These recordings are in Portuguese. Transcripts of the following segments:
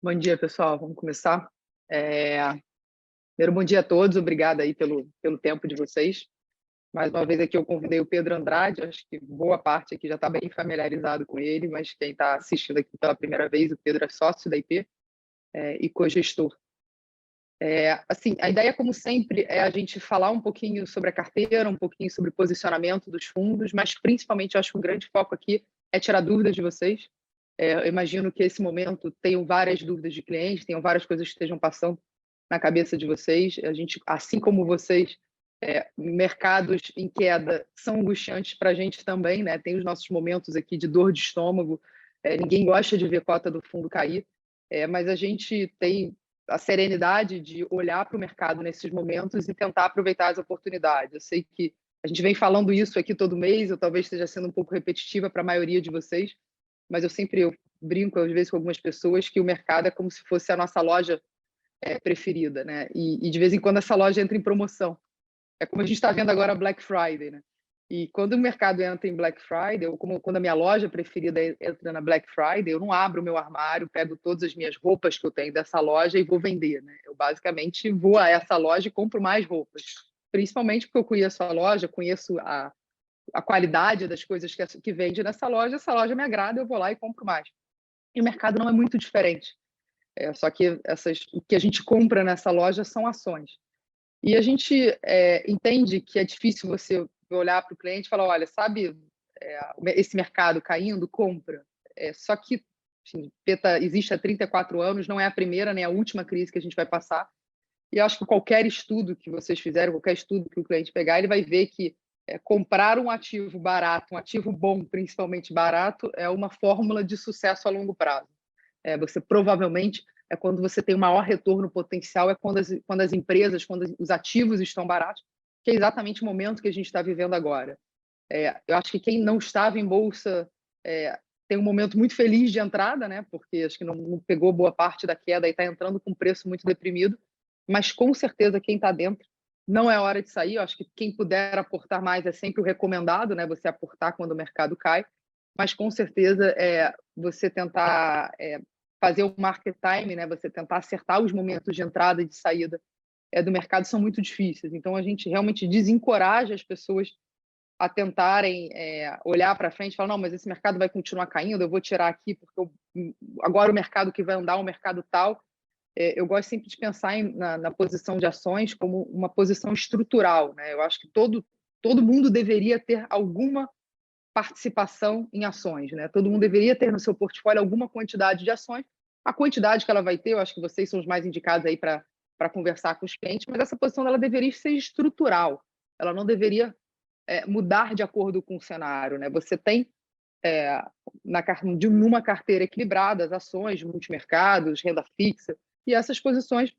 Bom dia, pessoal. Vamos começar. Primeiro, bom dia a todos. Obrigada aí pelo tempo de vocês. Mais uma vez aqui eu convidei o Pedro Andrade. Acho que boa parte aqui já está bem familiarizado com ele, mas quem está assistindo aqui pela primeira vez, o Pedro é sócio da IP e cogestor. Assim, a ideia, como sempre, é a gente falar um pouquinho sobre a carteira, um pouquinho sobre o posicionamento dos fundos, mas principalmente eu acho que o grande foco aqui é tirar dúvidas de vocês. Eu imagino que esse momento tenham várias dúvidas de clientes, tenham várias coisas que estejam passando na cabeça de vocês. A gente, assim como vocês, mercados em queda são angustiantes para a gente também, né? Tem os nossos momentos aqui de dor de estômago. Ninguém gosta de ver a cota do fundo cair, mas a gente tem a serenidade de olhar para o mercado nesses momentos e tentar aproveitar as oportunidades. Eu sei que a gente vem falando isso aqui todo mês, eu talvez esteja sendo um pouco repetitiva para a maioria de vocês, mas eu brinco às vezes com algumas pessoas que o mercado é como se fosse a nossa loja preferida, né? E de vez em quando essa loja entra em promoção. É como a gente está vendo agora a Black Friday, né? E quando o mercado entra em Black Friday, ou como quando a minha loja preferida entra na Black Friday, eu não abro o meu armário, pego todas as minhas roupas que eu tenho dessa loja e vou vender, né? Eu basicamente vou a essa loja e compro mais roupas. Principalmente porque eu conheço a loja, conheço a qualidade das coisas que vende nessa loja, essa loja me agrada, eu vou lá e compro mais. E o mercado não é muito diferente. Só que o que a gente compra nessa loja são ações. E a gente entende que é difícil você olhar para o cliente e falar, olha, sabe esse mercado caindo, compra. Só que assim, PETA existe há 34 anos, não é a primeira nem a última crise que a gente vai passar. E eu acho que qualquer estudo que vocês fizeram, qualquer estudo que o cliente pegar, ele vai ver que comprar um ativo barato, um ativo bom, principalmente barato, é uma fórmula de sucesso a longo prazo. Você provavelmente quando você tem o maior retorno potencial, quando as empresas, quando os ativos estão baratos, que é exatamente o momento que a gente está vivendo agora. Eu acho que quem não estava em bolsa tem um momento muito feliz de entrada, né? Porque acho que não pegou boa parte da queda e está entrando com um preço muito deprimido, mas com certeza quem está dentro não é hora de sair. Eu acho que quem puder aportar mais é sempre o recomendado, né? Você aportar quando o mercado cai, mas com certeza você tentar fazer o market time, né? Você tentar acertar os momentos de entrada e de saída do mercado são muito difíceis. Então a gente realmente desencoraja as pessoas a tentarem olhar para frente e falar, não, mas esse mercado vai continuar caindo, eu vou tirar aqui porque agora o mercado que vai andar é um mercado tal. Eu gosto sempre de pensar na posição de ações como uma posição estrutural, né? Eu acho que todo mundo deveria ter alguma participação em ações, né? Todo mundo deveria ter no seu portfólio alguma quantidade de ações. A quantidade que ela vai ter, eu acho que vocês são os mais indicados aí para conversar com os clientes, mas essa posição ela deveria ser estrutural. Ela não deveria mudar de acordo com o cenário, né? Você tem numa carteira equilibrada as ações de multimercados, renda fixa, e essas posições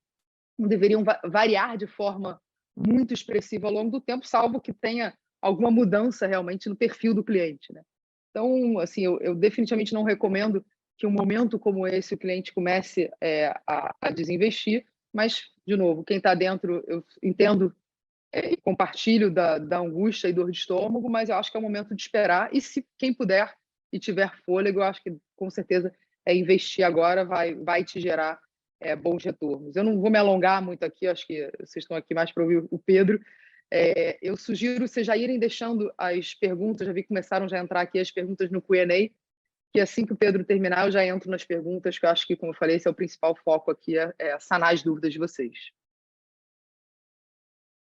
não deveriam variar de forma muito expressiva ao longo do tempo, salvo que tenha alguma mudança realmente no perfil do cliente, né? Então, assim, eu definitivamente não recomendo que um momento como esse o cliente comece a desinvestir, mas, de novo, quem está dentro, eu entendo e compartilho da angústia e dor de estômago, mas eu acho que é o momento de esperar. E se quem puder e tiver fôlego, eu acho que com certeza investir agora vai te gerar bons retornos. Eu não vou me alongar muito aqui, acho que vocês estão aqui mais para ouvir o Pedro. Eu sugiro vocês já irem deixando as perguntas, já vi que começaram já a entrar aqui as perguntas no Q&A, que assim que o Pedro terminar, eu já entro nas perguntas, que eu acho que, como eu falei, esse é o principal foco aqui, sanar as dúvidas de vocês.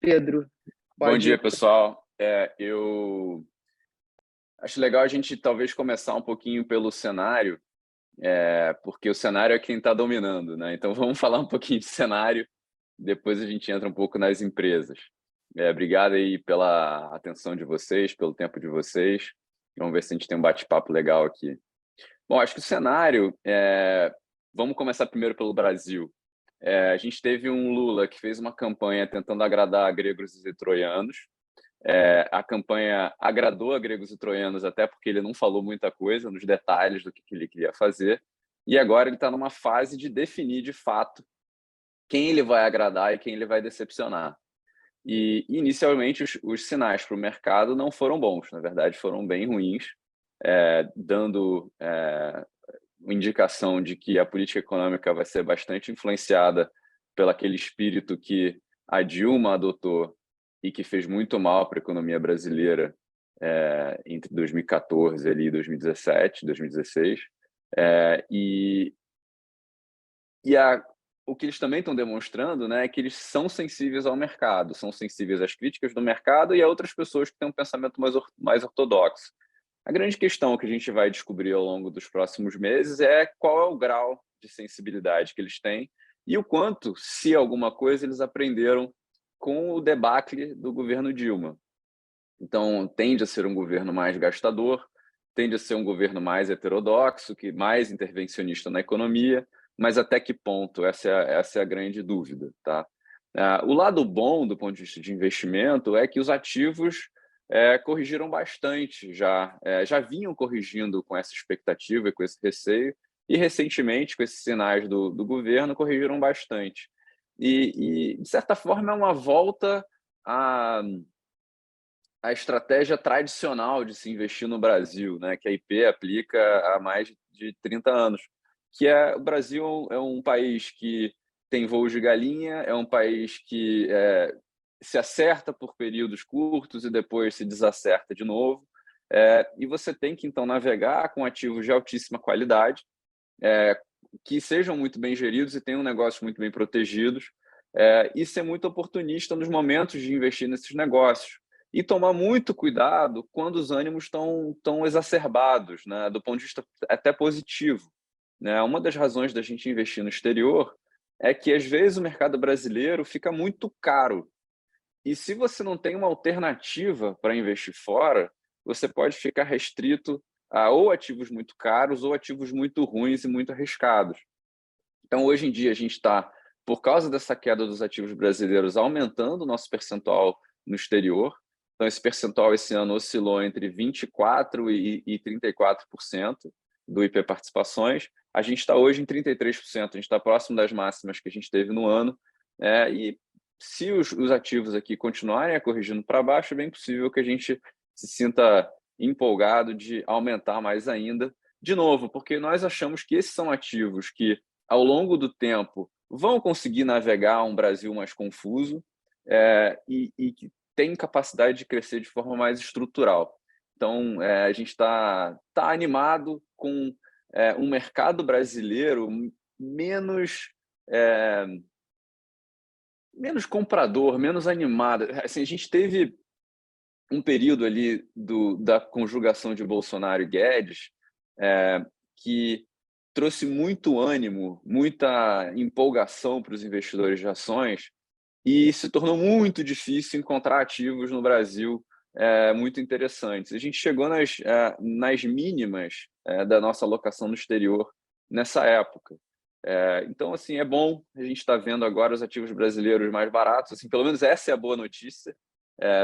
Pedro, Bom dia, pode. pessoal. Eu acho legal a gente talvez começar um pouquinho pelo cenário, porque o cenário é quem está dominando, né? Então vamos falar um pouquinho de cenário, depois a gente entra um pouco nas empresas. Obrigado aí pela atenção de vocês, pelo tempo de vocês. Vamos ver se a gente tem um bate-papo legal aqui. Bom, acho que o cenário, vamos começar primeiro pelo Brasil. A gente teve um Lula que fez uma campanha tentando agradar gregos e troianos. A campanha agradou a gregos e troianos até porque ele não falou muita coisa nos detalhes do que ele queria fazer. E agora ele está numa fase de definir de fato quem ele vai agradar e quem ele vai decepcionar. E inicialmente os sinais para o mercado não foram bons, na verdade foram bem ruins, dando indicação de que a política econômica vai ser bastante influenciada pelo aquele espírito que a Dilma adotou e que fez muito mal para a economia brasileira entre 2014 e 2017, 2016. O que eles também estão demonstrando, né, é que eles são sensíveis ao mercado, são sensíveis às críticas do mercado e a outras pessoas que têm um pensamento mais ortodoxo. A grande questão que a gente vai descobrir ao longo dos próximos meses é qual é o grau de sensibilidade que eles têm e o quanto, se alguma coisa, eles aprenderam com o debacle do governo Dilma. Então, tende a ser um governo mais gastador, tende a ser um governo mais heterodoxo, mais intervencionista na economia, mas até que ponto? Essa é a grande dúvida. Tá? O lado bom, do ponto de vista de investimento, é que os ativos corrigiram bastante, já vinham corrigindo com essa expectativa e com esse receio, e recentemente, com esses sinais do governo, corrigiram bastante. E, de certa forma, é uma volta a estratégia tradicional de se investir no Brasil, né, que a IP aplica há mais de 30 anos, que o Brasil é um país que tem voos de galinha, é um país que se acerta por períodos curtos e depois se desacerta de novo, e você tem que, então, navegar com ativos de altíssima qualidade, que sejam muito bem geridos e tenham negócios muito bem protegidos, e ser muito oportunista nos momentos de investir nesses negócios. E tomar muito cuidado quando os ânimos estão exacerbados, né, do ponto de vista até positivo. Né? Uma das razões da gente investir no exterior é que, às vezes, o mercado brasileiro fica muito caro. E se você não tem uma alternativa para investir fora, você pode ficar restrito a ou ativos muito caros ou ativos muito ruins e muito arriscados. Então, hoje em dia, a gente está, por causa dessa queda dos ativos brasileiros, aumentando o nosso percentual no exterior. Então, esse percentual esse ano oscilou entre 24% e 34% do IP Participações. A gente está hoje em 33%, a gente está próximo das máximas que a gente teve no ano. E se os ativos aqui continuarem corrigindo para baixo, é bem possível que a gente se sinta empolgado de aumentar mais ainda. De novo, porque nós achamos que esses são ativos que, ao longo do tempo, vão conseguir navegar um Brasil mais confuso e que tem capacidade de crescer de forma mais estrutural. Então, a gente está animado com um mercado brasileiro menos comprador, menos animado. Assim, a gente teve um período ali da conjugação de Bolsonaro e Guedes que trouxe muito ânimo, muita empolgação para os investidores de ações e se tornou muito difícil encontrar ativos no Brasil muito interessantes. A gente chegou nas mínimas da nossa alocação no exterior nessa época. Então, assim, é bom a gente estar vendo agora os ativos brasileiros mais baratos. Assim, pelo menos essa é a boa notícia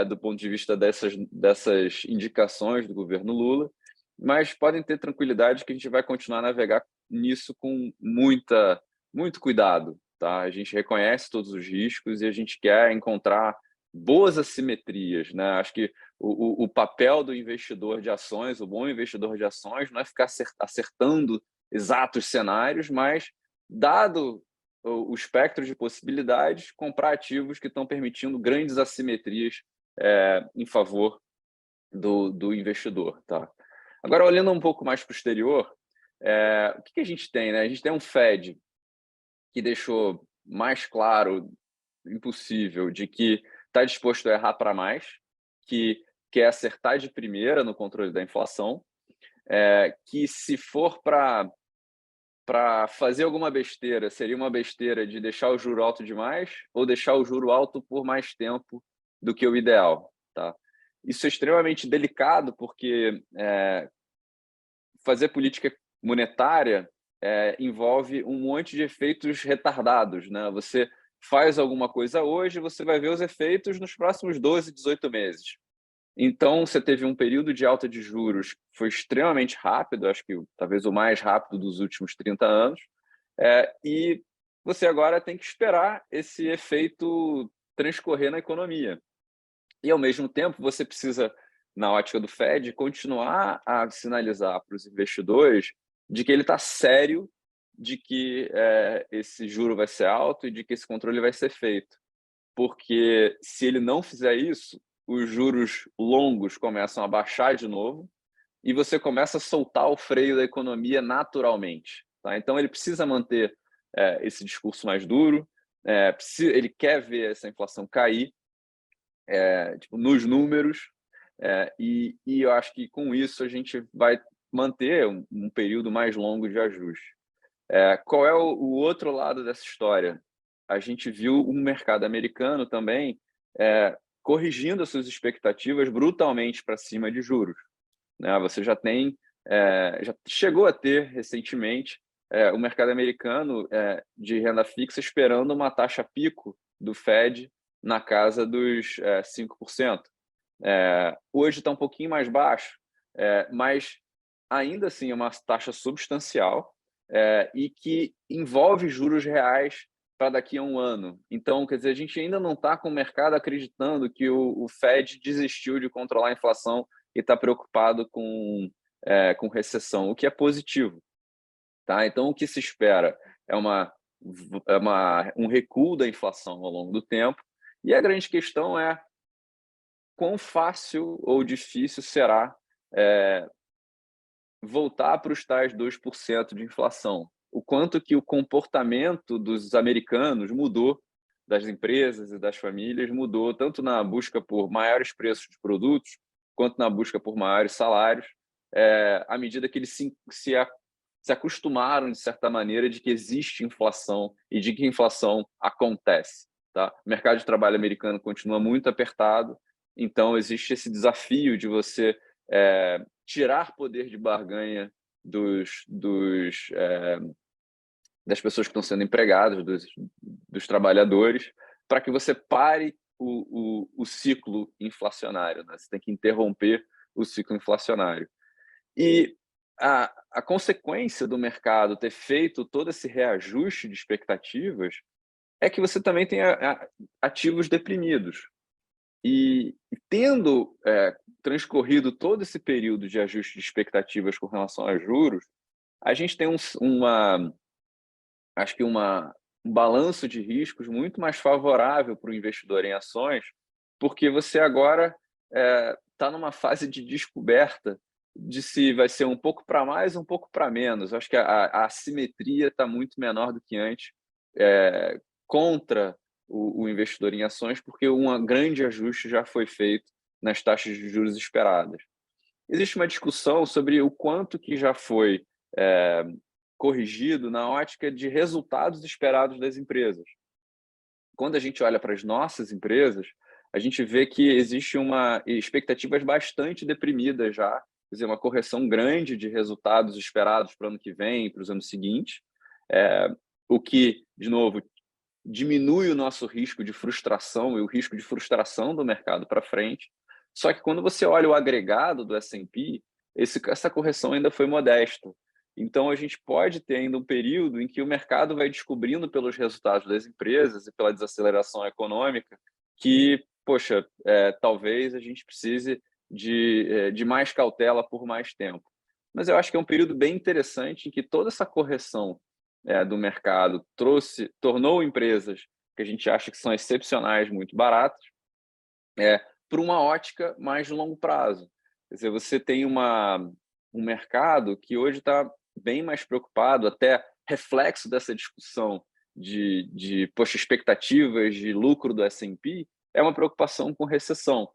do ponto de vista dessas indicações do governo Lula. Mas podem ter tranquilidade que a gente vai continuar a navegar nisso com muito cuidado. Tá? A gente reconhece todos os riscos e a gente quer encontrar boas assimetrias. Né? Acho que o papel do investidor de ações, o bom investidor de ações, não é ficar acertando exatos cenários, mas, dado o espectro de possibilidades, comprar ativos que estão permitindo grandes assimetrias em favor do investidor. Tá? Agora, olhando um pouco mais para o exterior, o que a gente tem? Né? A gente tem um Fed que deixou mais claro, impossível, de que está disposto a errar para mais, que quer acertar de primeira no controle da inflação, que se for para fazer alguma besteira, seria uma besteira de deixar o juro alto demais ou deixar o juro alto por mais tempo do que o ideal. Tá? Isso é extremamente delicado, porque fazer política monetária envolve um monte de efeitos retardados. Né? Você faz alguma coisa hoje, você vai ver os efeitos nos próximos 12, 18 meses. Então, você teve um período de alta de juros que foi extremamente rápido, acho que talvez o mais rápido dos últimos 30 anos, e você agora tem que esperar esse efeito transcorrer na economia. E, ao mesmo tempo, você precisa, na ótica do Fed, continuar a sinalizar para os investidores de que ele está sério, de que esse juro vai ser alto e de que esse controle vai ser feito. Porque se ele não fizer isso, os juros longos começam a baixar de novo e você começa a soltar o freio da economia naturalmente. Tá? Então, ele precisa manter esse discurso mais duro, ele quer ver essa inflação cair tipo, nos números, e eu acho que com isso a gente vai manter um período mais longo de ajuste. Qual é o outro lado dessa história? A gente viu um mercado americano também corrigindo as suas expectativas brutalmente para cima de juros. Né? Você já chegou a ter recentemente o mercado americano de renda fixa esperando uma taxa pico do Fed na casa dos 5%. Hoje está um pouquinho mais baixo, mas ainda assim é uma taxa substancial e que envolve juros reais para daqui a um ano. Então, quer dizer, a gente ainda não está com o mercado acreditando que o Fed desistiu de controlar a inflação e está preocupado com recessão, o que é positivo. Tá? Então, o que se espera é um recuo da inflação ao longo do tempo, e a grande questão é quão fácil ou difícil será voltar para os tais 2% de inflação. O quanto que o comportamento dos americanos mudou, das empresas e das famílias mudou, tanto na busca por maiores preços de produtos, quanto na busca por maiores salários, à medida que eles se acostumaram, de certa maneira, de que existe inflação e de que inflação acontece. Tá? O mercado de trabalho americano continua muito apertado, então existe esse desafio de você tirar poder de barganha das pessoas que estão sendo empregadas, dos trabalhadores, para que você pare o ciclo inflacionário. Né? Você tem que interromper o ciclo inflacionário. E a consequência do mercado ter feito todo esse reajuste de expectativas é que você também tem ativos deprimidos. E tendo transcorrido todo esse período de ajuste de expectativas com relação a juros, a gente tem acho que um balanço de riscos muito mais favorável para o investidor em ações, porque você agora está numa fase de descoberta de se vai ser um pouco para mais, um pouco para menos. Acho que a assimetria está muito menor do que antes contra o investidor em ações, porque um grande ajuste já foi feito nas taxas de juros esperadas. Existe uma discussão sobre o quanto que já foi corrigido na ótica de resultados esperados das empresas. Quando a gente olha para as nossas empresas, a gente vê que existe expectativas bastante deprimidas já, quer dizer, uma correção grande de resultados esperados para o ano que vem e para os anos seguintes, o que, de novo, diminui o nosso risco de frustração e o risco de frustração do mercado para frente. Só que quando você olha o agregado do S&P, essa correção ainda foi modesta. Então, a gente pode ter ainda um período em que o mercado vai descobrindo pelos resultados das empresas e pela desaceleração econômica que, poxa, talvez a gente precise de mais cautela por mais tempo. Mas eu acho que é um período bem interessante em que toda essa correção do mercado tornou empresas que a gente acha que são excepcionais, muito baratas, por uma ótica mais de longo prazo. Quer dizer, você tem um mercado que hoje está bem mais preocupado, até reflexo dessa discussão de expectativas de lucro do S&P, é uma preocupação com recessão.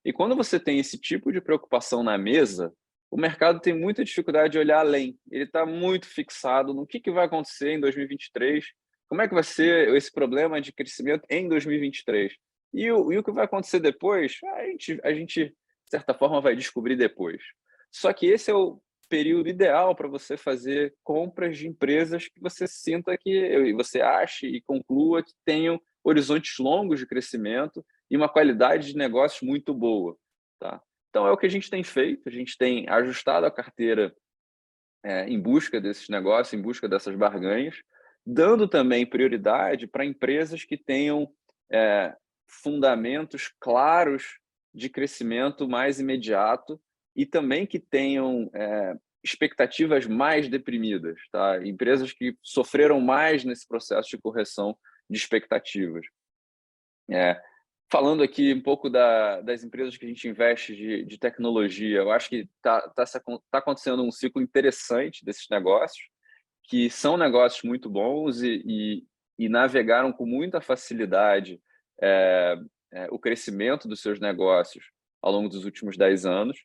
E quando você tem esse tipo de preocupação na mesa, o mercado tem muita dificuldade de olhar além. Ele está muito fixado no que vai acontecer em 2023, como é que vai ser esse problema de crescimento em 2023. E o que vai acontecer depois, a gente, de certa forma, vai descobrir depois. Só que esse é o período ideal para você fazer compras de empresas que você sinta que você ache e conclua que tenham horizontes longos de crescimento e uma qualidade de negócios muito boa. Tá? Então, é o que a gente tem feito, a gente tem ajustado a carteira em busca desses negócios, em busca dessas barganhas, dando também prioridade para empresas que tenham fundamentos claros de crescimento mais imediato e também que tenham expectativas mais deprimidas, tá? Empresas que sofreram mais nesse processo de correção de expectativas. Falando aqui um pouco das empresas que a gente investe de tecnologia, eu acho que tá acontecendo um ciclo interessante desses negócios, que são negócios muito bons e navegaram com muita facilidade o crescimento dos seus negócios ao longo dos últimos 10 anos,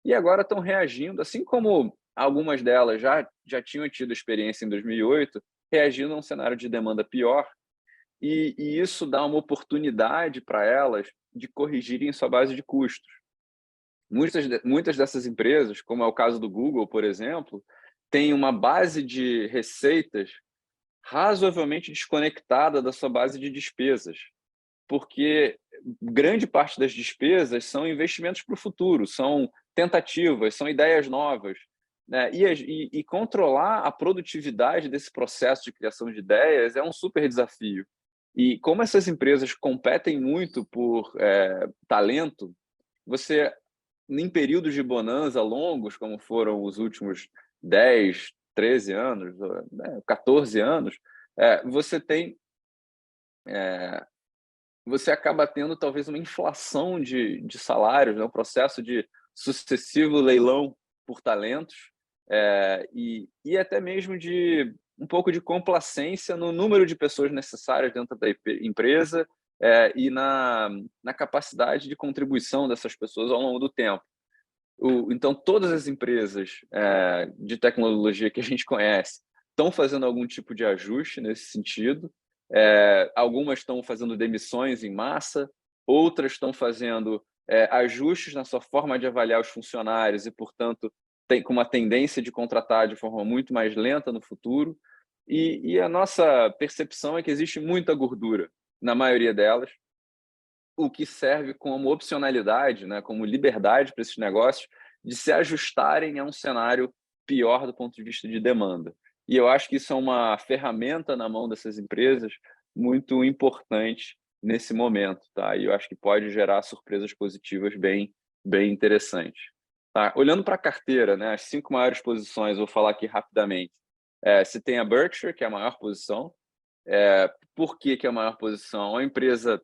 e agora estão reagindo, assim como algumas delas já tinham tido experiência em 2008, reagindo a um cenário de demanda pior, e isso dá uma oportunidade para elas de corrigirem sua base de custos. Muitas dessas empresas, como é o caso do Google, por exemplo, têm uma base de receitas razoavelmente desconectada da sua base de despesas, porque grande parte das despesas são investimentos para o futuro, são tentativas, são ideias novas, né? E controlar a produtividade desse processo de criação de ideias é um super desafio. E como essas empresas competem muito por talento, você, em períodos de bonança longos, como foram os últimos 10, 13 anos, 14 anos, você acaba tendo talvez uma inflação de salários, né? Um processo de sucessivo leilão por talentos, e até mesmo de um pouco de complacência no número de pessoas necessárias dentro da empresa e na capacidade de contribuição dessas pessoas ao longo do tempo. Então, todas as empresas de tecnologia que a gente conhece estão fazendo algum tipo de ajuste nesse sentido. Algumas estão fazendo demissões em massa, outras estão fazendo ajustes na sua forma de avaliar os funcionários e, portanto, tem com uma tendência de contratar de forma muito mais lenta no futuro. E a nossa percepção é que existe muita gordura na maioria delas, o que serve como opcionalidade, né, como liberdade para esses negócios de se ajustarem a um cenário pior do ponto de vista de demanda. E eu acho que isso é uma ferramenta na mão dessas empresas muito importante nesse momento, tá? E eu acho que pode gerar surpresas positivas bem interessantes. Tá? Olhando para a carteira, né, as 5 maiores posições, vou falar aqui rapidamente. Você tem a Berkshire, que é a maior posição. Por que é a maior posição? É uma empresa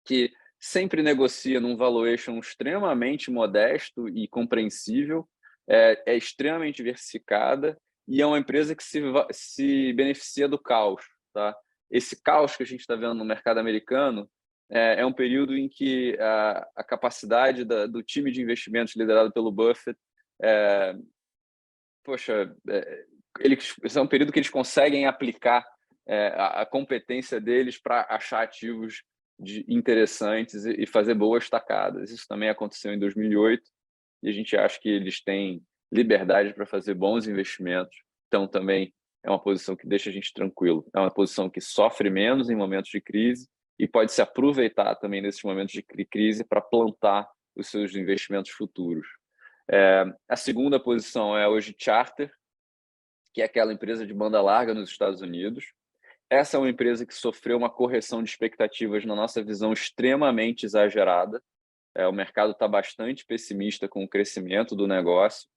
que sempre negocia num valuation extremamente modesto e compreensível, é extremamente diversificada e é uma empresa que se beneficia do caos. Tá? Esse caos que a gente está vendo no mercado americano é um período em que a capacidade do time de investimentos liderado pelo Buffett esse é um período que eles conseguem aplicar a competência deles para achar ativos interessantes e fazer boas tacadas. Isso também aconteceu em 2008 e a gente acha que eles têm liberdade para fazer bons investimentos. Então, também é uma posição que deixa a gente tranquilo. É uma posição que sofre menos em momentos de crise e pode se aproveitar também nesses momentos de crise para plantar os seus investimentos futuros. A segunda posição é hoje Charter, que é aquela empresa de banda larga nos Estados Unidos. Essa é uma empresa que sofreu uma correção de expectativas, na nossa visão, extremamente exagerada. O mercado está bastante pessimista com o crescimento do negócio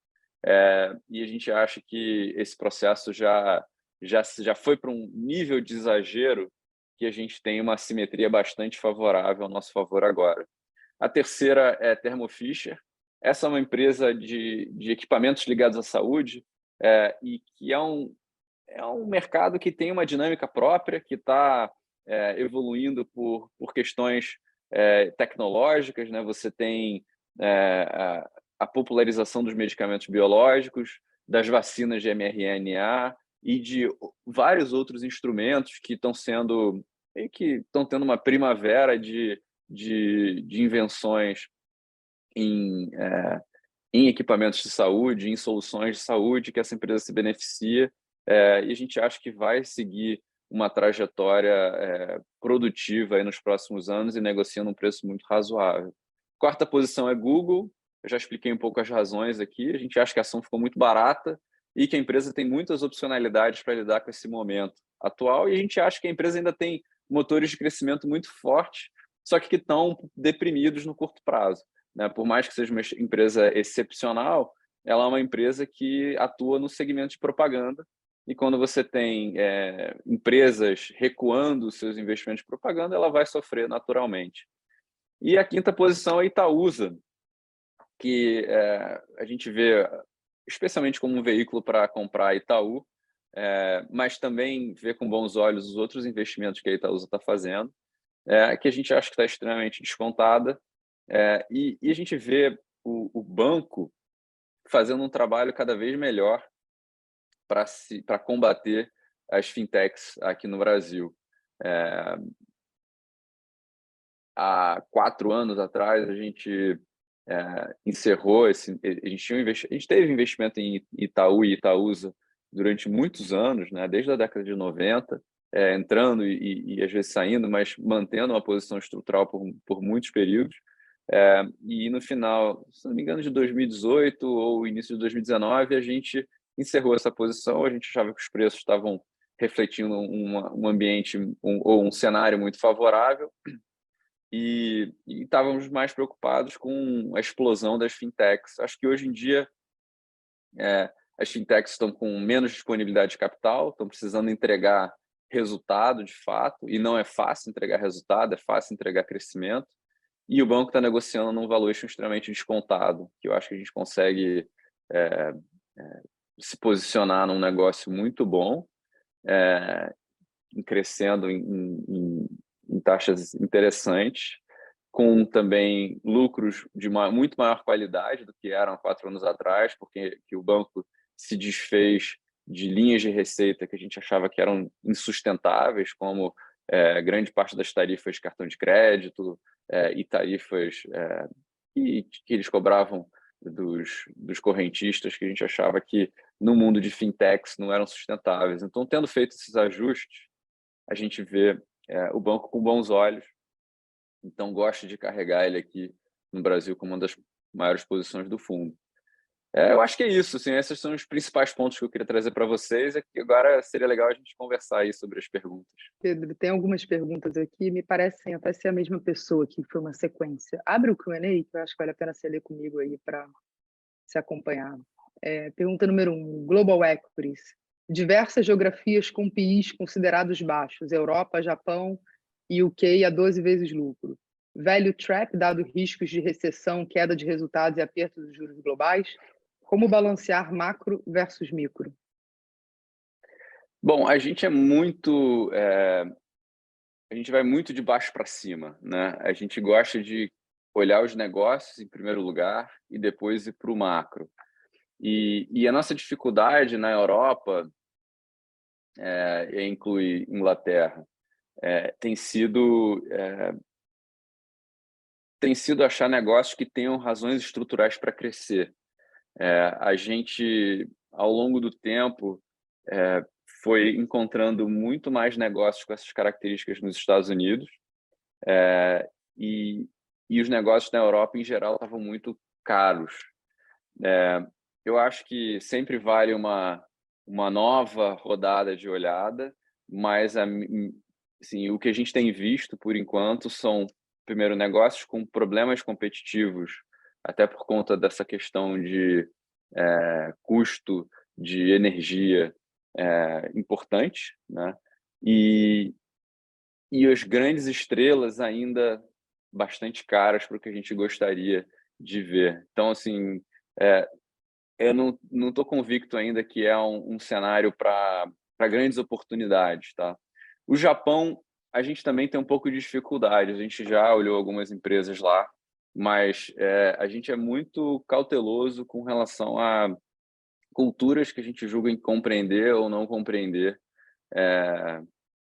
e a gente acha que esse processo já foi para um nível de exagero que a gente tem uma assimetria bastante favorável ao nosso favor agora. A terceira é Thermo Fisher. Essa é uma empresa de equipamentos ligados à saúde e que é um mercado que tem uma dinâmica própria, que está evoluindo por questões tecnológicas, né? Você tem a popularização dos medicamentos biológicos, das vacinas de mRNA e de vários outros instrumentos que estão tendo uma primavera de invenções em equipamentos de saúde, em soluções de saúde que essa empresa se beneficia, e a gente acha que vai seguir uma trajetória produtiva aí nos próximos anos e negociando um preço muito razoável. Quarta posição é Google. Eu já expliquei um pouco as razões aqui. A gente acha que a ação ficou muito barata e que a empresa tem muitas opcionalidades para lidar com esse momento atual, e a gente acha que a empresa ainda tem motores de crescimento muito fortes, só que estão deprimidos no curto prazo. Né? Por mais que seja uma empresa excepcional, ela é uma empresa que atua no segmento de propaganda, e quando você tem empresas recuando os seus investimentos de propaganda, ela vai sofrer naturalmente. E a quinta posição é a Itaúsa, que a gente vê especialmente como um veículo para comprar a Itaú, mas também vê com bons olhos os outros investimentos que a Itaúsa está fazendo, que a gente acha que está extremamente descontada, e a gente vê o banco fazendo um trabalho cada vez melhor para combater as fintechs aqui no Brasil. Há 4 anos atrás, a gente encerrou a gente teve investimento em Itaú e Itaúsa durante muitos anos, né, desde a década de 90, entrando e às vezes saindo, mas mantendo uma posição estrutural por muitos períodos. E no final, se não me engano, de 2018 ou início de 2019, a gente encerrou essa posição. A gente achava que os preços estavam refletindo um ambiente ou um cenário muito favorável, e estávamos mais preocupados com a explosão das fintechs. Acho que hoje em dia as fintechs estão com menos disponibilidade de capital, estão precisando entregar resultado de fato, e não é fácil entregar resultado, é fácil entregar crescimento, e o banco está negociando num valuation extremamente descontado, que eu acho que a gente consegue se posicionar num negócio muito bom, crescendo em taxas interessantes, com também lucros de muito maior qualidade do que eram há 4 anos atrás, porque que o banco se desfez de linhas de receita que a gente achava que eram insustentáveis, como grande parte das tarifas de cartão de crédito e tarifas que eles cobravam dos correntistas, que a gente achava que no mundo de fintechs não eram sustentáveis. Então, tendo feito esses ajustes, a gente vê o banco com bons olhos. Então, gosto de carregar ele aqui no Brasil como uma das maiores posições do fundo. Eu acho que é isso. Assim, esses são os principais pontos que eu queria trazer para vocês. É que agora seria legal a gente conversar aí sobre as perguntas. Pedro, tem algumas perguntas aqui, me parecem até ser a mesma pessoa, que foi uma sequência. Abre o Q&A, que eu acho que vale a pena você ler comigo aí para se acompanhar. Pergunta número 1, Global Equities. Diversas geografias com PIs considerados baixos, Europa, Japão e UK a 12 vezes lucro. Value trap, dado riscos de recessão, queda de resultados e aperto dos juros globais? Como balancear macro versus micro? Bom, a gente a gente vai muito de baixo para cima, né? A gente gosta de olhar os negócios em primeiro lugar e depois ir para o macro. E a nossa dificuldade na Europa, inclui Inglaterra, tem sido achar negócios que tenham razões estruturais para crescer. A gente, ao longo do tempo, foi encontrando muito mais negócios com essas características nos Estados Unidos, e os negócios na Europa, em geral, estavam muito caros. Eu acho que sempre vale uma nova rodada de olhada, mas assim, o que a gente tem visto, por enquanto, são, primeiro, negócios com problemas competitivos, até por conta dessa questão de custo de energia importante, né? E as grandes estrelas ainda bastante caras para o que a gente gostaria de ver. Então, assim, eu não estou convicto ainda que é um cenário para grandes oportunidades, tá? O Japão, a gente também tem um pouco de dificuldade. A gente já olhou algumas empresas lá, mas a gente é muito cauteloso com relação a culturas que a gente julga em compreender ou não compreender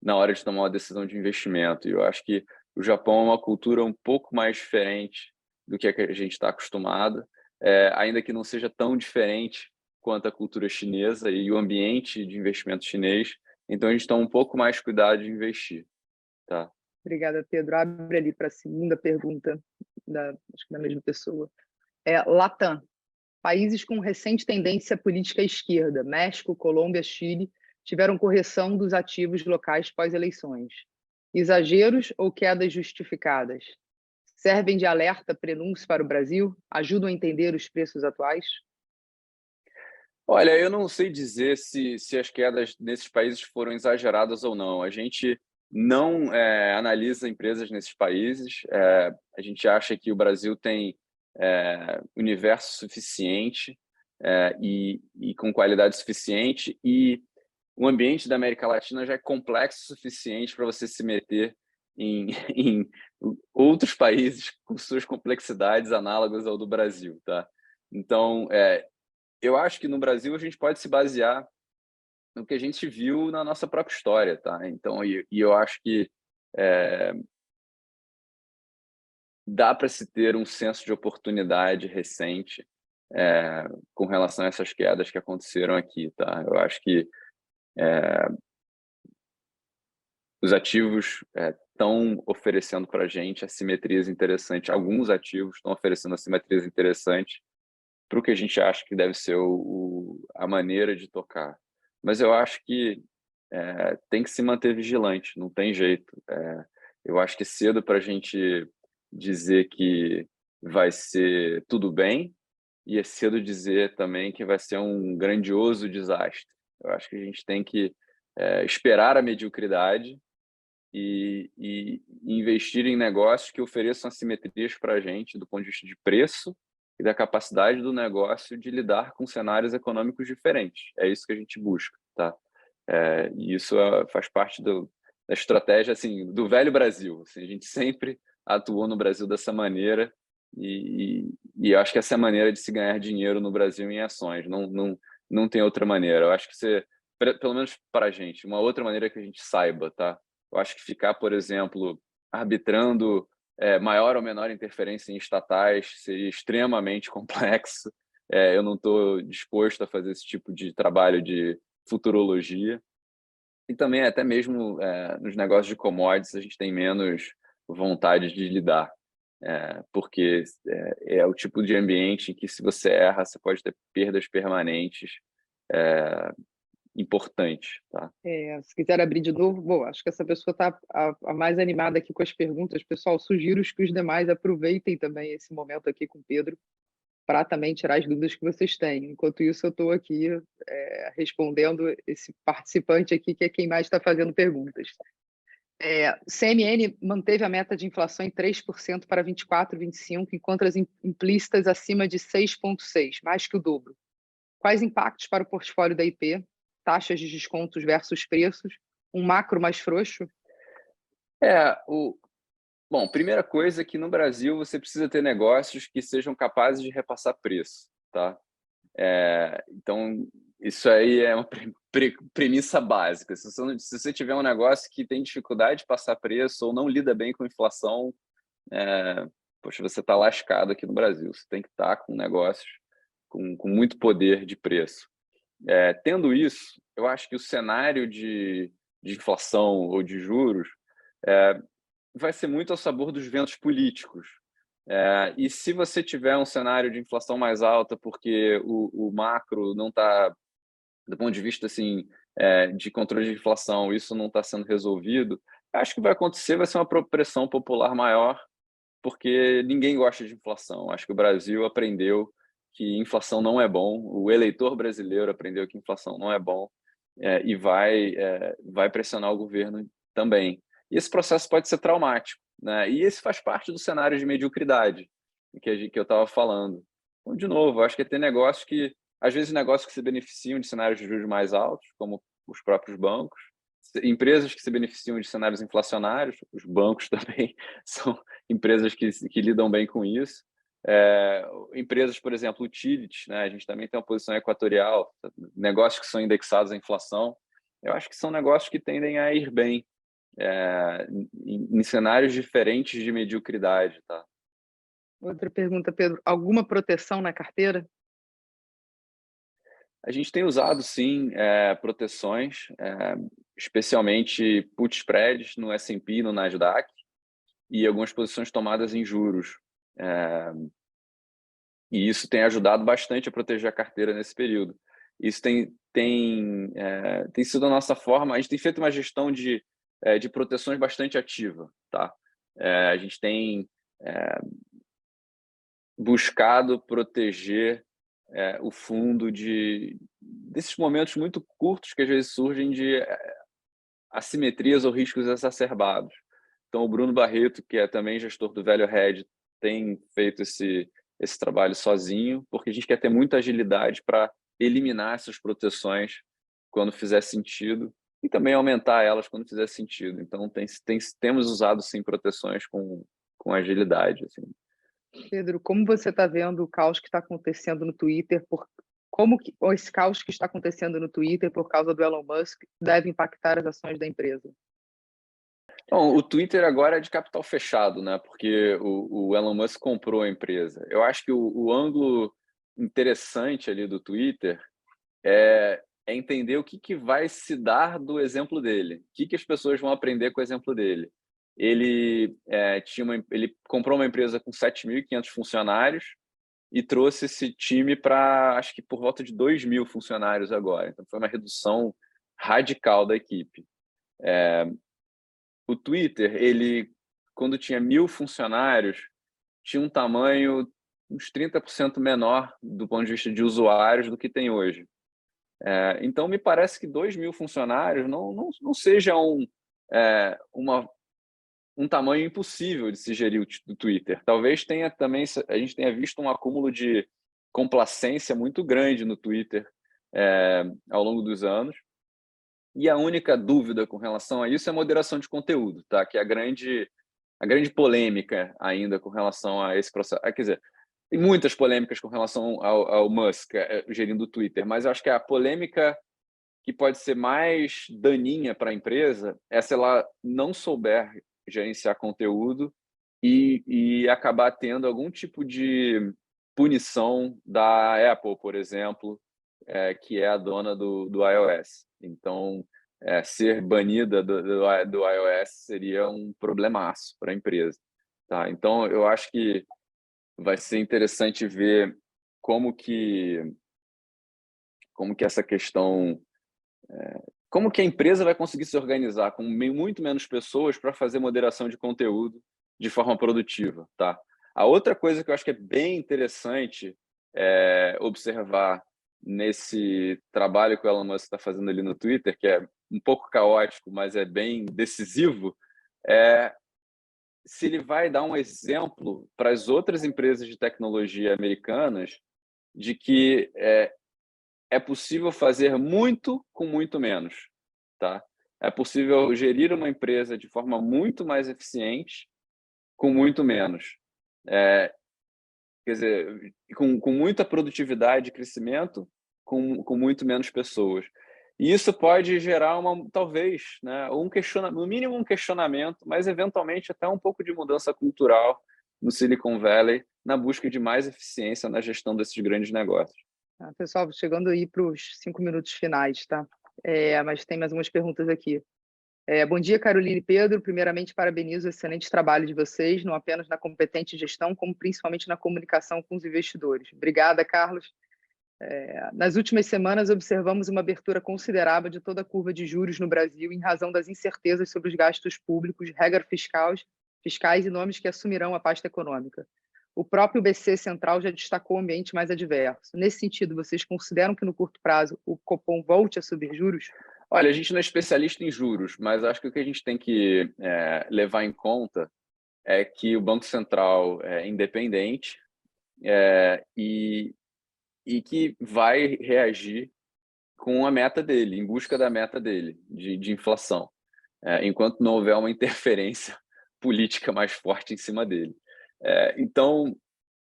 na hora de tomar uma decisão de investimento. E eu acho que o Japão é uma cultura um pouco mais diferente do que a gente está acostumado, ainda que não seja tão diferente quanto a cultura chinesa e o ambiente de investimento chinês. Então, a gente toma um pouco mais cuidado de investir. Tá? Obrigada, Pedro. Abre ali para a segunda pergunta, acho que da mesma pessoa. Latam. Países com recente tendência política à esquerda, México, Colômbia, Chile, tiveram correção dos ativos locais pós-eleições. Exageros ou quedas justificadas? Servem de alerta prenúncio para o Brasil? Ajudam a entender os preços atuais? Olha, eu não sei dizer se as quedas nesses países foram exageradas ou não. A gente não analisa empresas nesses países. A gente acha que o Brasil tem universo suficiente e com qualidade suficiente, e o ambiente da América Latina já é complexo o suficiente para você se meter em, em outros países com suas complexidades análogas ao do Brasil, tá? Então, eu acho que no Brasil a gente pode se basear no que a gente viu na nossa própria história, tá? Então, eu acho que dá para se ter um senso de oportunidade recente com relação a essas quedas que aconteceram aqui, tá? Eu acho que os ativos estão oferecendo para a gente assimetrias interessantes. Alguns ativos estão oferecendo assimetrias interessantes para o que a gente acha que deve ser a maneira de tocar. Mas eu acho que tem que se manter vigilante, não tem jeito. Eu acho que é cedo para a gente dizer que vai ser tudo bem, e é cedo dizer também que vai ser um grandioso desastre. Eu acho que a gente tem que esperar a mediocridade e investir em negócios que ofereçam assimetrias para a gente do ponto de vista de preço e da capacidade do negócio de lidar com cenários econômicos diferentes. É isso que a gente busca, tá? E isso faz parte da estratégia, assim, do velho Brasil. Assim, a gente sempre atuou no Brasil dessa maneira, e eu acho que essa é a maneira de se ganhar dinheiro no Brasil em ações. Não tem outra maneira. Eu acho que pelo menos para a gente, uma outra maneira que a gente saiba, tá? Eu acho que ficar, por exemplo, arbitrando maior ou menor interferência em estatais seria extremamente complexo. Eu não estou disposto a fazer esse tipo de trabalho de futurologia. E também, até mesmo nos negócios de commodities, a gente tem menos vontade de lidar, porque é o tipo de ambiente em que, se você erra, você pode ter perdas permanentes importantes, tá? Se quiser abrir de novo, bom, acho que essa pessoa está a mais animada aqui com as perguntas. Pessoal, sugiro que os demais aproveitem também esse momento aqui com o Pedro para também tirar as dúvidas que vocês têm. Enquanto isso, eu estou aqui respondendo esse participante aqui, que é quem mais está fazendo perguntas. CMN manteve a meta de inflação em 3% para 24 e 25, enquanto as implícitas acima de 6,6%, mais que o dobro. Quais impactos para o portfólio da IP? Taxas de descontos versus preços? Um macro mais frouxo? Bom, primeira coisa é que no Brasil você precisa ter negócios que sejam capazes de repassar preço, tá? Então, isso aí é uma premissa básica. Se você tiver um negócio que tem dificuldade de passar preço ou não lida bem com inflação, poxa, você está lascado aqui no Brasil. Você tem que estar com negócios com muito poder de preço. Tendo isso, eu acho que o cenário de inflação ou de juros vai ser muito ao sabor dos ventos políticos. E se você tiver um cenário de inflação mais alta, porque o macro não está, do ponto de vista assim, de controle de inflação, isso não está sendo resolvido, acho que vai acontecer, vai ser uma pressão popular maior, porque ninguém gosta de inflação. Acho que o Brasil aprendeu que inflação não é bom, o eleitor brasileiro aprendeu que inflação não é bom, e vai pressionar o governo também. E esse processo pode ser traumático, né? E esse faz parte do cenário de mediocridade que eu estava falando. Então, de novo, acho que ter negócios que, às vezes, negócios que se beneficiam de cenários de juros mais altos, como os próprios bancos, empresas que se beneficiam de cenários inflacionários, os bancos também são empresas que lidam bem com isso. Empresas, por exemplo, utilities, né? A gente também tem uma posição equatorial, negócios que são indexados à inflação. Eu acho que são negócios que tendem a ir bem em cenários diferentes de mediocridade, tá? Outra pergunta, Pedro. Alguma proteção na carteira? A gente tem usado, sim, proteções, especialmente put spreads no S&P, no Nasdaq, e algumas posições tomadas em juros. E isso tem ajudado bastante a proteger a carteira nesse período. Isso tem sido a nossa forma. A gente tem feito uma gestão de proteções bastante ativa, tá? A gente tem buscado proteger o fundo desses momentos muito curtos que às vezes surgem de assimetrias ou riscos exacerbados. Então, o Bruno Barreto, que é também gestor do Velho Red, tem feito esse trabalho sozinho, porque a gente quer ter muita agilidade para eliminar essas proteções quando fizer sentido e também aumentar elas quando fizer sentido. Então, temos usado, sim, proteções com agilidade. Assim. Pedro, como você está vendo o caos que está acontecendo no Twitter? Esse caos que está acontecendo no Twitter por causa do Elon Musk deve impactar as ações da empresa? Então, o Twitter agora é de capital fechado, né? Porque o Elon Musk comprou a empresa. Eu acho que o ângulo interessante ali do Twitter é entender o que vai se dar do exemplo dele. O que as pessoas vão aprender com o exemplo dele. Ele comprou uma empresa com 7.500 funcionários e trouxe esse time para, acho que por volta de 2.000 funcionários agora. Então, foi uma redução radical da equipe. O Twitter, quando tinha 1.000 funcionários, tinha um tamanho uns 30% menor do ponto de vista de usuários do que tem hoje. Então, me parece que 2.000 funcionários não seja um tamanho impossível de se gerir o Twitter. Talvez a gente tenha visto um acúmulo de complacência muito grande no Twitter ao longo dos anos. E a única dúvida com relação a isso é a moderação de conteúdo, tá? Que é a grande polêmica ainda com relação a esse processo. Quer dizer, tem muitas polêmicas com relação ao Musk gerindo o Twitter, mas eu acho que a polêmica que pode ser mais daninha para a empresa é se ela não souber gerenciar conteúdo e acabar tendo algum tipo de punição da Apple, por exemplo, que é a dona do iOS. Então, ser banida do iOS seria um problemaço para a empresa. Tá? Então, eu acho que vai ser interessante ver como que essa questão, como que a empresa vai conseguir se organizar com muito menos pessoas para fazer moderação de conteúdo de forma produtiva, tá? A outra coisa que eu acho que é bem interessante observar nesse trabalho que o Elon Musk está fazendo ali no Twitter, que é um pouco caótico, mas é bem decisivo, é se ele vai dar um exemplo para as outras empresas de tecnologia americanas de que é possível fazer muito com muito menos, tá? É possível gerir uma empresa de forma muito mais eficiente com muito menos. Quer dizer, com muita produtividade e crescimento, com muito menos pessoas. E isso pode gerar talvez, né, no mínimo um questionamento, mas eventualmente até um pouco de mudança cultural no Silicon Valley, na busca de mais eficiência na gestão desses grandes negócios. Pessoal, chegando aí para os 5 minutos finais, tá? Mas tem mais umas perguntas aqui. Bom dia, Caroline e Pedro. Primeiramente, parabenizo o excelente trabalho de vocês, não apenas na competente gestão, como principalmente na comunicação com os investidores. Obrigada, Carlos. Nas últimas semanas, observamos uma abertura considerável de toda a curva de juros no Brasil em razão das incertezas sobre os gastos públicos, regras fiscais e nomes que assumirão a pasta econômica. O próprio BC Central já destacou o ambiente mais adverso. Nesse sentido, vocês consideram que no curto prazo o Copom volte a subir juros? Olha, a gente não é especialista em juros, mas acho que o que a gente tem que levar em conta é que o Banco Central é independente e que vai reagir com a meta dele, em busca da meta dele, de inflação, enquanto não houver uma interferência política mais forte em cima dele. Então,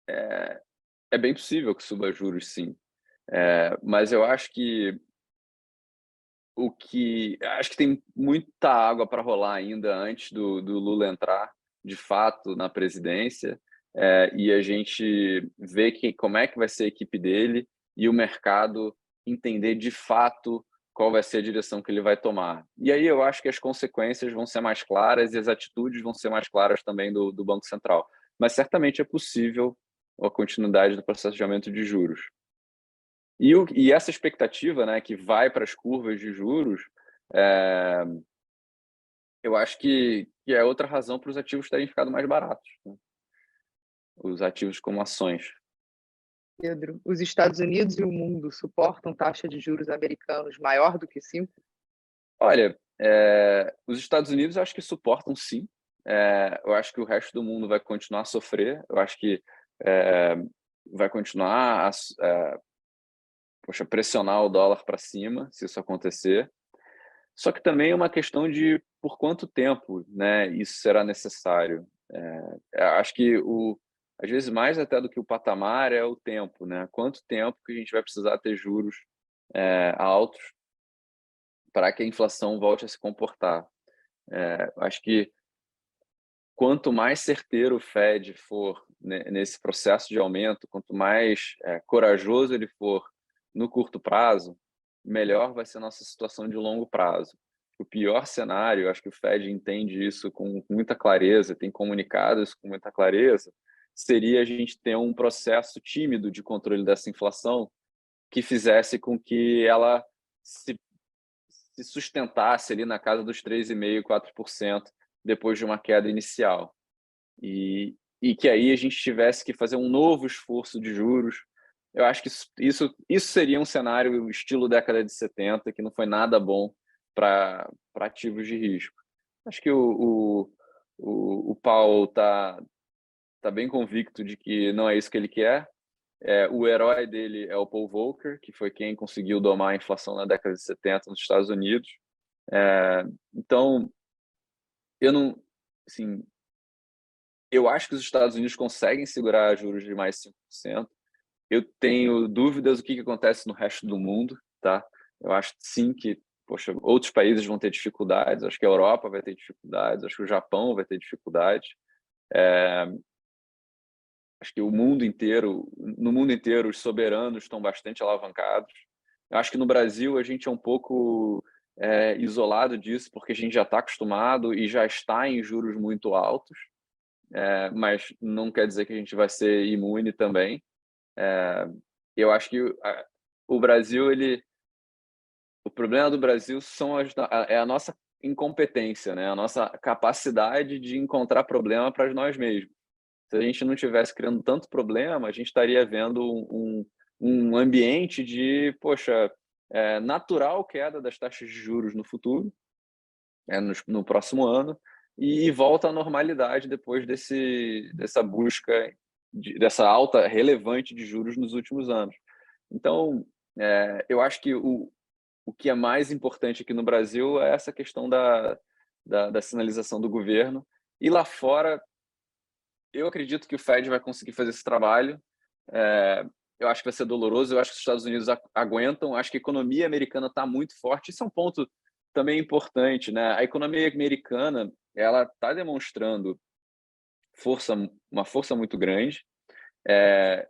é bem possível que suba juros, sim. Mas eu acho que acho que tem muita água para rolar ainda antes do Lula entrar, de fato, na presidência, e a gente ver como é que vai ser a equipe dele e o mercado entender de fato qual vai ser a direção que ele vai tomar. E aí eu acho que as consequências vão ser mais claras e as atitudes vão ser mais claras também do Banco Central. Mas certamente é possível a continuidade do processo de aumento de juros. E essa expectativa, né, que vai para as curvas de juros, eu acho que é outra razão para os ativos terem ficado mais baratos, né? Os ativos como ações. Pedro, os Estados Unidos e o mundo suportam taxa de juros americanos maior do que 5? Olha, os Estados Unidos eu acho que suportam sim. Eu acho que o resto do mundo vai continuar a sofrer. Eu acho que vai continuar pressionar o dólar para cima, se isso acontecer. Só que também é uma questão de por quanto tempo, né, isso será necessário. Acho que às vezes mais até do que o patamar é o tempo, né? Quanto tempo que a gente vai precisar ter juros altos para que a inflação volte a se comportar. Acho que quanto mais certeiro o Fed for nesse processo de aumento, quanto mais corajoso ele for no curto prazo, melhor vai ser a nossa situação de longo prazo. O pior cenário, acho que o Fed entende isso com muita clareza, tem comunicado isso com muita clareza, seria a gente ter um processo tímido de controle dessa inflação que fizesse com que ela se sustentasse ali na casa dos 3,5%, 4%, depois de uma queda inicial. E que aí a gente tivesse que fazer um novo esforço de juros. Eu acho que isso seria um cenário estilo década de 70, que não foi nada bom para ativos de risco. Acho que o Powell está bem convicto de que não é isso que ele quer. O herói dele é o Paul Volcker, que foi quem conseguiu domar a inflação na década de 70 nos Estados Unidos. Então, eu não, assim, eu acho que os Estados Unidos conseguem segurar juros de mais 5%. Eu tenho dúvidas do que acontece no resto do mundo, tá? Eu acho sim que, poxa, outros países vão ter dificuldades. Acho que a Europa vai ter dificuldades. Acho que o Japão vai ter dificuldades. Acho que no mundo inteiro, os soberanos estão bastante alavancados. Eu acho que no Brasil a gente é um pouco isolado disso, porque a gente já está acostumado e já está em juros muito altos, mas não quer dizer que a gente vai ser imune também. Eu acho que o Brasil, o problema do Brasil é a nossa incompetência, né? A nossa capacidade de encontrar problema para nós mesmos. Se a gente não tivesse criando tanto problema, a gente estaria vendo um ambiente de, poxa, natural queda das taxas de juros no futuro, no próximo ano, e volta à normalidade depois dessa busca, dessa alta relevante de juros nos últimos anos. Então, eu acho que o que é mais importante aqui no Brasil é essa questão da sinalização do governo. E lá fora, eu acredito que o Fed vai conseguir fazer esse trabalho. Eu acho que vai ser doloroso. Eu acho que os Estados Unidos aguentam. Acho que a economia americana está muito forte. Isso é um ponto também importante, né? A economia americana, ela está demonstrando uma força muito grande.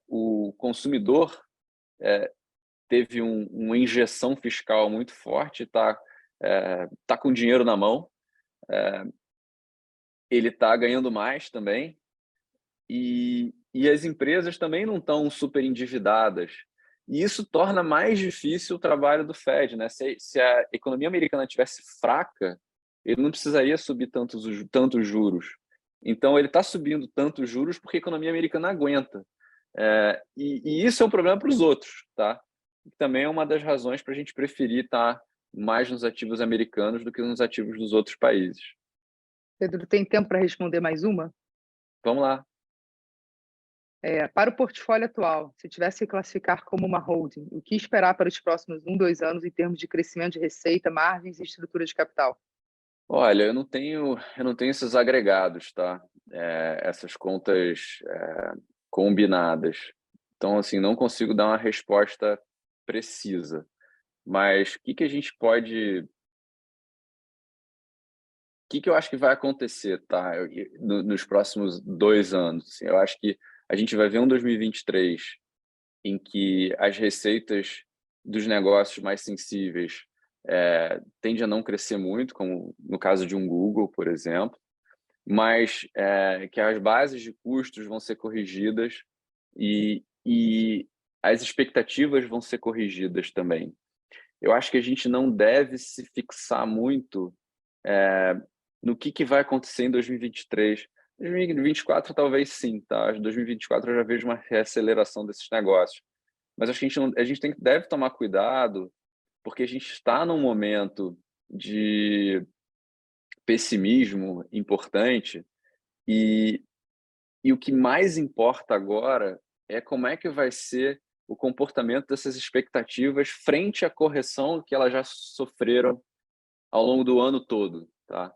O consumidor teve uma injeção fiscal muito forte, tá com dinheiro na mão, ele está ganhando mais também, e as empresas também não estão super endividadas. E isso torna mais difícil o trabalho do Fed, né? Se a economia americana tivesse fraca, ele não precisaria subir tantos juros. Então, ele está subindo tantos juros porque a economia americana aguenta. E isso é um problema para os outros, tá? Também é uma das razões para a gente preferir estar mais nos ativos americanos do que nos ativos dos outros países. Pedro, tem tempo para responder mais uma? Vamos lá. Para o portfólio atual, se tivesse que classificar como uma holding, o que esperar para os próximos 2 anos em termos de crescimento de receita, margens e estrutura de capital? Olha, eu não tenho esses agregados, tá? Essas contas combinadas. Então, assim, não consigo dar uma resposta precisa. Mas o que a gente pode... O que eu acho que vai acontecer, tá? Nos próximos 2 anos? Assim, eu acho que a gente vai ver um 2023 em que as receitas dos negócios mais sensíveis tendem a não crescer muito, como no caso de um Google, por exemplo, mas que as bases de custos vão ser corrigidas e as expectativas vão ser corrigidas também. Eu acho que a gente não deve se fixar muito no que vai acontecer em 2023. 2024 talvez sim, tá? 2024 eu já vejo uma reaceleração desses negócios. Mas acho que a gente deve tomar cuidado, porque a gente está num momento de pessimismo importante e, e o que mais importa agora é como é que vai ser o comportamento dessas expectativas frente à correção que elas já sofreram ao longo do ano todo, tá?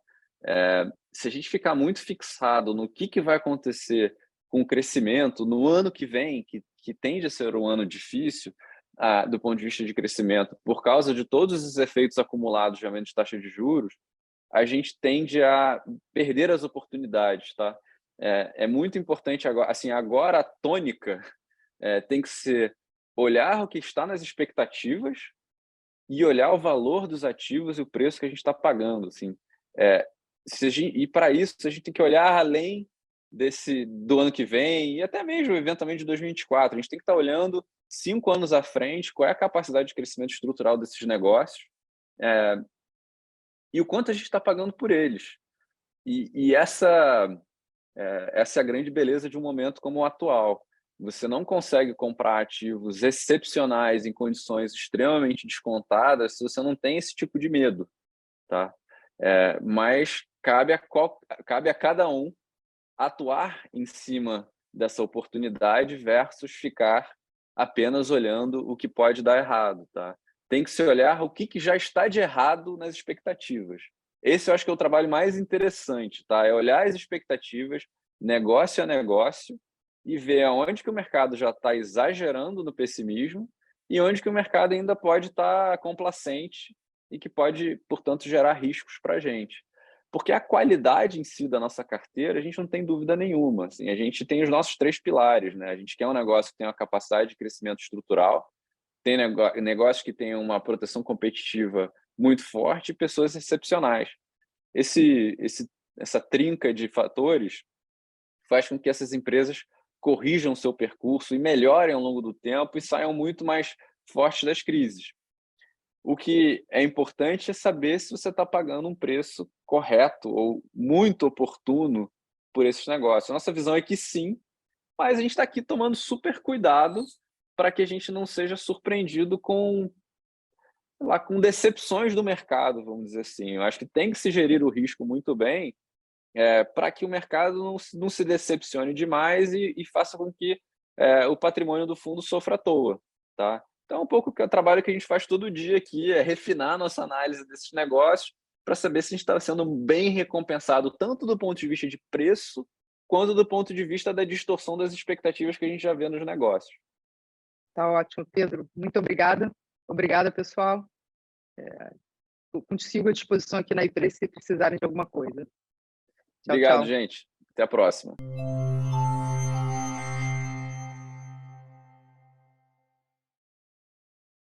Se a gente ficar muito fixado no que vai acontecer com o crescimento no ano que vem, que tende a ser um ano difícil, do ponto de vista de crescimento, por causa de todos os efeitos acumulados de aumento de taxa de juros, a gente tende a perder as oportunidades, tá? É muito importante agora, assim, agora a tônica tem que ser olhar o que está nas expectativas e olhar o valor dos ativos e o preço que a gente está pagando, assim. E para isso a gente tem que olhar além do ano que vem e até mesmo eventualmente de 2024. A gente tem que estar olhando 5 anos à frente, qual é a capacidade de crescimento estrutural desses negócios, e o quanto a gente está pagando por eles. E essa é a grande beleza de um momento como o atual. Você não consegue comprar ativos excepcionais em condições extremamente descontadas se você não tem esse tipo de medo, tá? Mas cabe a cada um atuar em cima dessa oportunidade versus ficar apenas olhando o que pode dar errado, tá? Tem que se olhar o que já está de errado nas expectativas. Esse eu acho que é o trabalho mais interessante, tá? É olhar as expectativas, negócio a negócio, e ver aonde que o mercado já está exagerando no pessimismo e onde que o mercado ainda pode estar complacente e que pode, portanto, gerar riscos para a gente. Porque a qualidade em si da nossa carteira, a gente não tem dúvida nenhuma. Assim, a gente tem os nossos 3 pilares, né? A gente quer um negócio que tenha uma capacidade de crescimento estrutural, tem negócios que tenham uma proteção competitiva muito forte e pessoas excepcionais. Essa trinca de fatores faz com que essas empresas corrijam seu percurso e melhorem ao longo do tempo e saiam muito mais fortes das crises. O que é importante é saber se você está pagando um preço correto ou muito oportuno por esses negócios. A nossa visão é que sim, mas a gente está aqui tomando super cuidado para que a gente não seja surpreendido com decepções do mercado, vamos dizer assim. Eu acho que tem que se gerir o risco muito bem, para que o mercado não se decepcione demais e faça com que o patrimônio do fundo sofra à toa, tá? Então, um pouco o trabalho que a gente faz todo dia aqui é refinar a nossa análise desses negócios para saber se a gente está sendo bem recompensado, tanto do ponto de vista de preço, quanto do ponto de vista da distorção das expectativas que a gente já vê nos negócios. Tá ótimo, Pedro. Muito obrigada. Obrigada, pessoal. Sigo à disposição aqui na empresa se precisarem de alguma coisa. Tchau, Obrigado, tchau. gente. Até a próxima.